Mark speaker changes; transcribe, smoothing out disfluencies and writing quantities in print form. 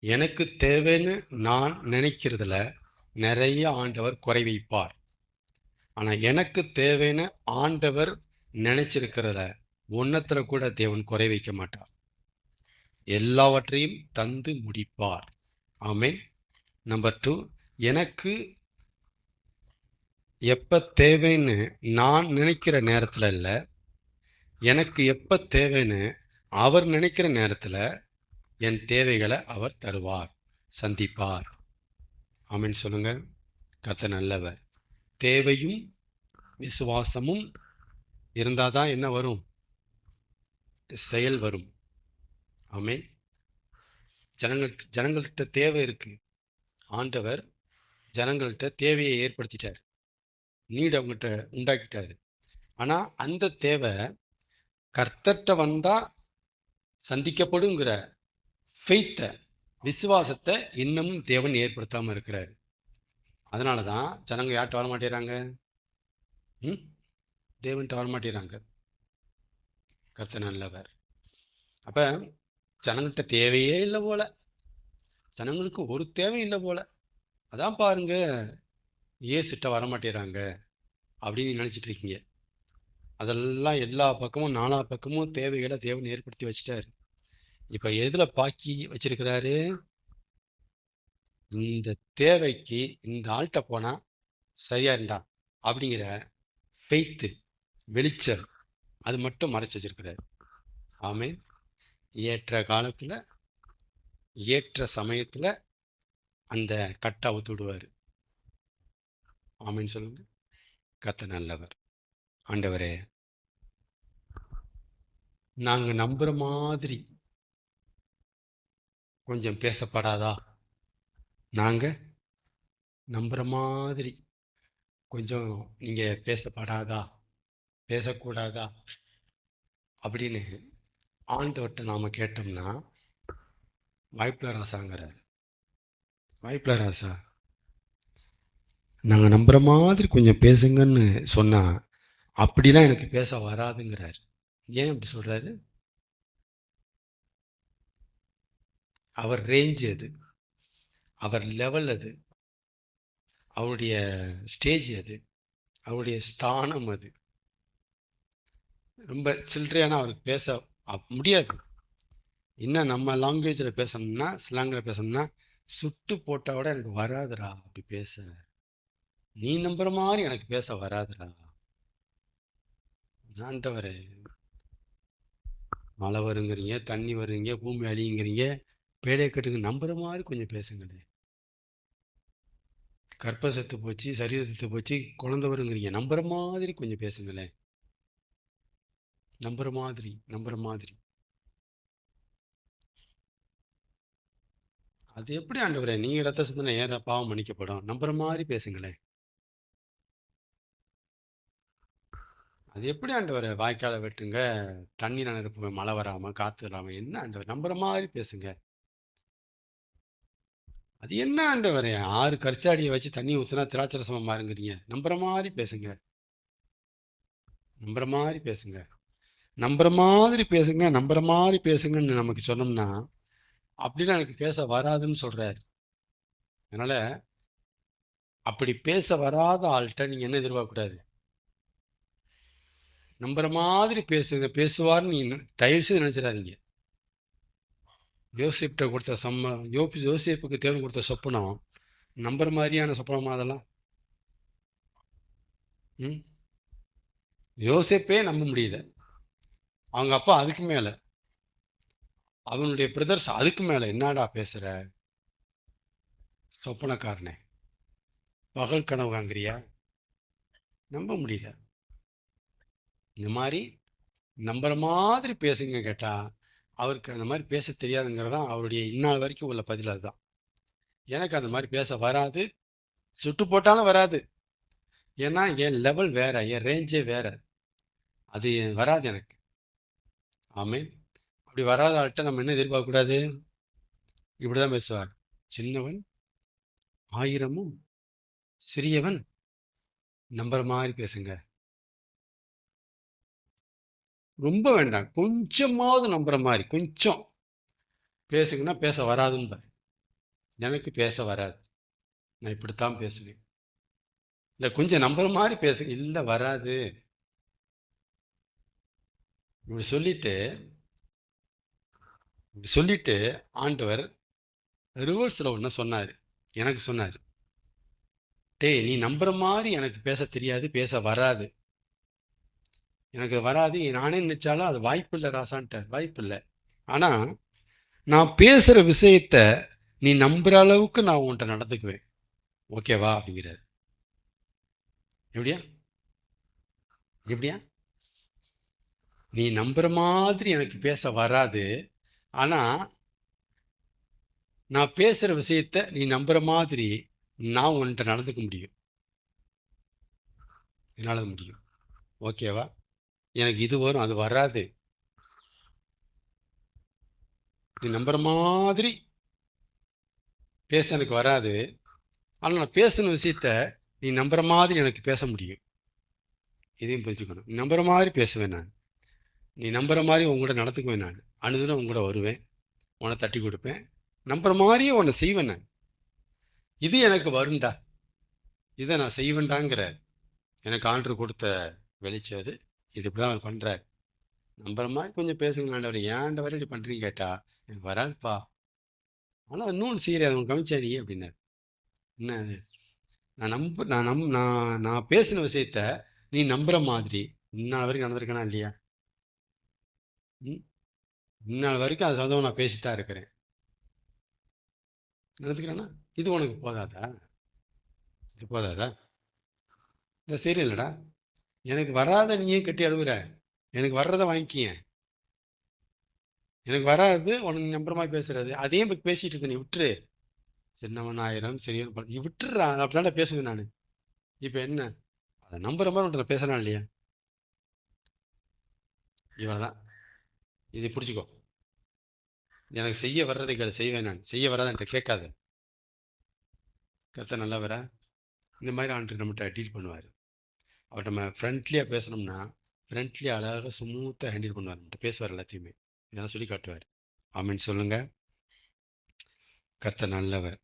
Speaker 1: எனக்கு தேவைன்னு நான் நினைக்கிறதுல நிறைய ஆண்டவர் குறை வைப்பார். ஆனா எனக்கு தேவைன்னு ஆண்டவர் நினைச்சிருக்கிறத ஒன்னத்துல கூட தேவன் குறை வைக்க மாட்டார். எல்லாவற்றையும் தந்து முடிப்பார். ஆமென். நம்பர் 2, எனக்கு எப்ப தேவைன்னு நான் நினைக்கிற நேரத்துல இல்ல, எனக்கு எப்ப தேவைன்னு அவர் நினைக்கிற நேரத்துல என் தேவைகளை அவர் தருவார், சந்திப்பார். ஆமென் சொல்லுங்க. கர்த்தர் நல்லவர். தேவையும் விசுவாசமும் இருந்தாதான் என்ன வரும்? செயல் வரும். ஆமென். ஜனங்கள்கிட்ட தேவை இருக்கு. ஆண்டவர் ஜனங்கள்கிட்ட தேவையை ஏற்படுத்திட்டார், நீட் அவங்ககிட்ட உண்டாக்கிட்டாரு. ஆனா அந்த தேவை கர்த்தர்ட்ட வந்தா சந்திக்கப்படுங்கிற ஃபெய்த்த, விசுவாசத்தை இன்னமும் தேவன் ஏற்படுத்தாம இருக்கிறாரு. அதனாலதான் ஜனங்க யார்கிட்ட வரமாட்டேறாங்க? தேவன்கிட்ட வரமாட்டேறாங்க. கர்த்தர் நல்லவர். அப்ப ஜனங்கள்கிட்ட தேவையே இல்லை போல, ஜனங்களுக்கு ஒரு தேவை இல்லை போல. அதான் பாருங்க இயேசுட்ட வரமாட்டேறாங்க அப்படின்னு நினைச்சிட்டு இருக்கீங்க. அதெல்லாம் எல்லா பக்கமும் நாலா பக்கமும் தேவைகளை தேவன் ஏற்படுத்தி வச்சுட்டாரு. இப்ப எதுல பாக்கி வச்சிருக்கிறாரு? இந்த தேவைக்கு இந்த ஆள்கிட்ட போனா சரியா இருந்தா அப்படிங்கிற ஃபெய்த்து, வெளிச்சம், அது மட்டும் மறைச்சு வச்சிருக்கிறாரு. ஆமென். ஏற்ற காலத்துல ஏற்ற சமயத்துல அந்த கட்டை அவுத்து விடுவாரு. ஆமென் சொல்லுங்க. கர்த்தர் நல்லவர். ஆண்டவரே, நாங்க நம்புற மாதிரி கொஞ்சம் பேசப்படாதா? நாங்க நம்புற மாதிரி கொஞ்சம் நீங்க பேசப்படாதா, பேசக்கூடாதா அப்படின்னு ஆண்டவர்கிட்ட நாம கேட்டோம்னா, வாய்ப்புல ராசாங்கிறார். வாய்ப்புல ராசா, நாங்க நம்புற மாதிரி கொஞ்சம் பேசுங்கன்னு சொன்னா அப்படிலாம் எனக்கு பேச வராதுங்கிறார். ஏன் அப்படி சொல்றாரு? அவர் ரேஞ்ச் அது, அவர் லெவல் அது, அவருடைய ஸ்டேஜ் அது, அவருடைய ஸ்தானம் அது. ரொம்ப சில்லறையான அவருக்கு பேச முடியாது. இன்னும் நம்ம லாங்குவேஜ்ல பேசணும்னா, ஸ்லாங்ல பேசணும்னா, சுட்டு போட்டா விட எனக்கு வராதுடா அப்படி பேச, நீ நம்புற மாதிரி எனக்கு பேச வராதுடா. ஆண்டவரே, மழை வருங்கிறீங்க, தண்ணி வருங்க, பூமி அழியுங்கிறீங்க, பேடைய கட்டுங்க, நம்புற மாதிரி கொஞ்சம் பேசுங்களே. கற்ப செத்து போச்சு, சரீரம் செத்து போச்சு, குழந்தை வருங்கிறீங்க, நம்புற மாதிரி கொஞ்சம் பேசுங்களேன். நம்புற மாதிரி, நம்புற மாதிரி. அது எப்படி ஆண்டவரே? நீங்க ரத்த சிந்தனை ஏன் பாவம் மன்னிக்கப்படும்? நம்புற மாதிரி பேசுங்களேன். அது எப்படி ஆண்டவரே? வாய்க்கால வெட்டுங்க, தண்ணி நிரப்புங்க, மழை வராம காத்து இல்லாம, என்ன ஆண்டவர்? நம்புற மாதிரி பேசுங்க. அது என்ன ஆண்டவரே? 6 கற்சாடியை வச்சு தண்ணி ஊத்துனா திராட்சை ரசமா மாறுங்கிறீங்க, நம்புற மாதிரி பேசுங்க. நம்புற மாதிரி பேசுங்க. நம்புற மாதிரி பேசுங்க, நம்புற மாதிரி பேசுங்கன்னு நமக்கு சொன்னோம்னா, அப்படிலாம் எனக்கு பேச வராதுன்னு சொல்றாரு. அதனால அப்படி பேச வராத ஆள்கிட்ட நீங்க என்ன எதிர்பார்க்க கூடாது? நம்புற மாதிரி பேசுங்க, பேசுவார்னு நீ தயவு செய்து நினைச்சிடாதீங்க. யோசிப்ட கொடுத்த யோசிப்புக்கு தேவன் கொடுத்த சொப்பனம் நம்புற மாதிரியான சொப்பனமா அதெல்லாம்? ம் யோசிப்பே நம்ப முடியல. அவங்க அப்பா அதுக்கு மேல, அவனுடைய பிரதர்ஸ் அதுக்கு மேல. என்னடா பேசுற சொப்பனக்காரனே? பகல் கனவு காங்கிறியா? நம்ப முடியல. இந்த மாதிரி நம்புற மாதிரி பேசுங்க கேட்டா, அவருக்கு அந்த மாதிரி பேச தெரியாதுங்கிறதான் அவருடைய இந்நாள் வரைக்கும் உள்ள பதில். அதுதான். எனக்கு அந்த மாதிரி பேச வராது, சுட்டு போட்டாலும் வராது. ஏன்னா என் லெவல் வேற, என் ரேஞ்சே வேற. அது வராது எனக்கு. ஆமே. அப்படி வராத ஆள்கிட்ட நம்ம என்ன எதிர்பார்க்க கூடாது? இப்படிதான் பேசுவார். சின்னவன் ஆயிரமும் சிறியவன் நம்புற மாதிரி பேசுங்க. ரொம்ப வேண்டாம், கொஞ்சமாவது நம்புற மாதிரி கொஞ்சம் பேசுங்கன்னா பேச வராதுன்னு. எனக்கு பேச வராது, நான் இப்படித்தான் பேசுவேன். இல்ல கொஞ்சம் நம்புற மாதிரி பேசுங்க. இல்ல வராது. இப்படி சொல்லிட்டு ஆண்டவர் ரிவர்ஸ்ல ஒண்ணு சொன்னாரு. எனக்கு சொன்னாரு, டேய் நீ நம்புற மாதிரி எனக்கு பேச தெரியாது, பேச வராது. எனக்கு வராது, நானே நினைச்சாலும் அது வாய்ப்பு இல்லை ராசான்ட்டார். வாய்ப்பு இல்லை. ஆனா நான் பேசுற விஷயத்த நீ நம்புற அளவுக்கு நான் உன்கிட்ட நடந்துக்குவேன், ஓகேவா அப்படிங்கிறாரு. எப்படியா எப்படியா நீ நம்புற மாதிரி எனக்கு பேச வராது, ஆனா நான் பேசுற விஷயத்த நீ நம்புற மாதிரி நான் உன்கிட்ட நடந்துக்க முடியும், என்னால முடியும், ஓகேவா? எனக்கு இது வரும், அது வராது. நீ நம்புற மாதிரி பேச எனக்கு வராது, ஆனா நான் பேசின விஷயத்த நீ நம்புற மாதிரி எனக்கு பேச முடியும். இதையும் புரிஞ்சுக்கணும். நீ நம்புற மாதிரி பேசுவேன் நான், நீ நம்புற மாதிரி உங்ககிட்ட நடந்துக்குவேன், நான் அனுதினம் உங்ககிட்ட வருவேன், உன்னை தட்டி கொடுப்பேன், நம்புற மாதிரியே உன்னை செய்வேன் நான். இது எனக்கு வரும்டா, இதை நான் செய்வேன்டாங்கிற எனக்கு ஆண்டர் கொடுத்த வெளிச்சம் அது. இது இப்படிதான் அவர் பண்றாரு. நம்புற மாதிரி கொஞ்சம் பேசுங்க ஆண்டவர், ஏன்டவர் இப்படி பண்றீங்க கேட்டா, எனக்கு வராதுப்பா, ஆனா இன்னொன்று செய்யறது உனக்கு கவனிச்சா நீ அப்படின்னாரு. என்ன அது? நான் பேசின விஷயத்த நீ நம்புற மாதிரி இந்நாள் வரைக்கும் நடந்திருக்கனா இல்லையா? இந்நாள் வரைக்கும் அது சதவீதம் நான் பேசித்தான் இருக்கிறேன், நடந்துக்கிறேன்னா இது உனக்கு போதாதா? இது போதாதா? இந்த சரியில்லடா, எனக்கு வராத நீயே கட்டி அழுகுற, எனக்கு வர்றதை வாங்கிக்கிய. எனக்கு வராது உனக்கு நம்புற மாதிரி பேசுறது, அதையும் இப்ப பேசிட்டு இருக்க, நீ விட்டுரு. சின்னவன் ஆயிரம் சரியவன் நீ விட்டுறா, அப்படித்தான்டா பேசுவேன் நான். இப்ப என்ன, அதை நம்புற மாதிரி உன்ட்ட பேசுறான் இல்லையா? இவன்தான். இதை பிடிச்சிக்கோ. எனக்கு செய்ய வர்றதை செய்வேன், நான் செய்ய வராத என்கிட்ட கேட்காத. கருத்தை நல்லா வர இந்த மாதிரி ஆண்டு நம்மகிட்ட டீல் பண்ணுவார். அவர் நம்ம ஃப்ரெண்ட்லியா பேசணும்னா ஃப்ரெண்ட்லியா அழகாக ஸ்மூத்தாக ஹேண்டில் பண்ணுவார், நம்மகிட்ட பேசுவார், எல்லாத்தையுமே இதெல்லாம் சொல்லி காட்டுவார். ஆமீன் சொல்லுங்க. கர்த்தர் நல்லவர்.